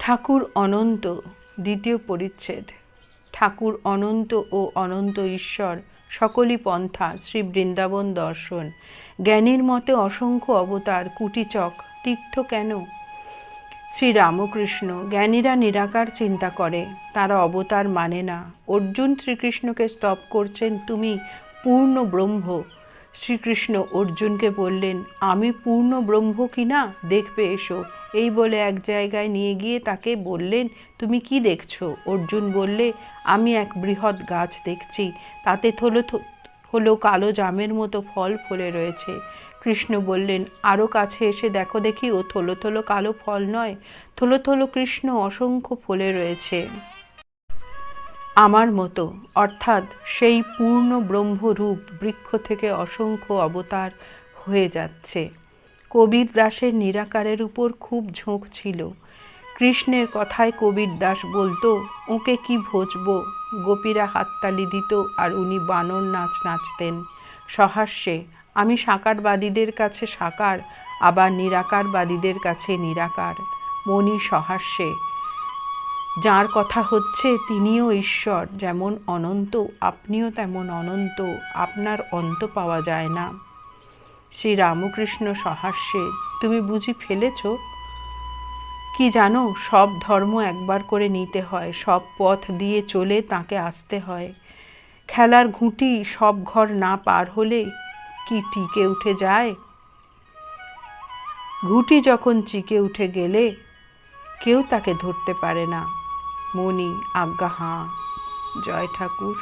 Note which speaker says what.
Speaker 1: ঠাকুর অনন্ত। দ্বিতীয় পরিচ্ছেদ। ঠাকুর অনন্ত ও অনন্ত ঈশ্বর সকলই পন্থা শ্রী বৃন্দাবন দর্শন। জ্ঞানীর মতে অসংখ্য অবতার কুটিচক তীর্থ কেন? শ্রী রামকৃষ্ণ। জ্ঞানীরা নিরাকার চিন্তা করে, তারা অবতার মানে না। অর্জুন শ্রীকৃষ্ণকে স্তব করছেন, তুমি পূর্ণ ব্রহ্ম। শ্রীকৃষ্ণ অর্জুনকে বললেন, আমি পূর্ণ ব্রহ্ম কিনা দেখবে এসো। এই বলে এক জায়গায় নিয়ে গিয়ে তাকে বললেন, তুমি কি দেখছো? অর্জুন বললে, আমি এক বৃহৎ গাছ দেখছি, তাতে হলো কালো জামের মতো ফল ফলে রয়েছে। কৃষ্ণ বললেন, আরও কাছে এসে দেখো দেখি, ও থলো থলো কালো ফল নয়, থলো থলো কৃষ্ণ অসংখ্য ফলে রয়েছে আমার মতো। অর্থাৎ সেই পূর্ণ ব্রহ্মরূপ বৃক্ষ থেকে অসংখ্য অবতার হয়ে যাচ্ছে। কবীর দাসের নিরাকারের উপর খুব ঝোঁক ছিল। কৃষ্ণের কথায় কবীর দাস বলতো, ওকে কি ভজবো। গোপীরা হাততালি দিত আর উনি বানর নাচ নাচতেন সহাস্যে। আমি সাকারবাদীদের কাছে সাকার, আবার নিরাকারবাদীদের কাছে নিরাকার। মণি সহাস্যে। যার কথা হচ্ছে তিনিও ঈশ্বর, যেমন অনন্ত আপনিও তেমন অনন্ত, আপনার অন্ত পাওয়া যায় না। শ্রী রামকৃষ্ণ সহাস্যে। তুমি বুঝি ফেলেছ? কি জানো, সব ধর্ম একবার করে নিতে হয়, সব পথ দিয়ে চলে তাকে আসতে হয়। খেলার ঘুঁটি সব ঘর না পার হলে কি টিকে উঠে যায়? ঘুঁটি যখন চিকে উঠে গেলে কেউ তাকে ধরতে পারে না। মণি, আজ্ঞা হাঁ। জয় ঠাকুর।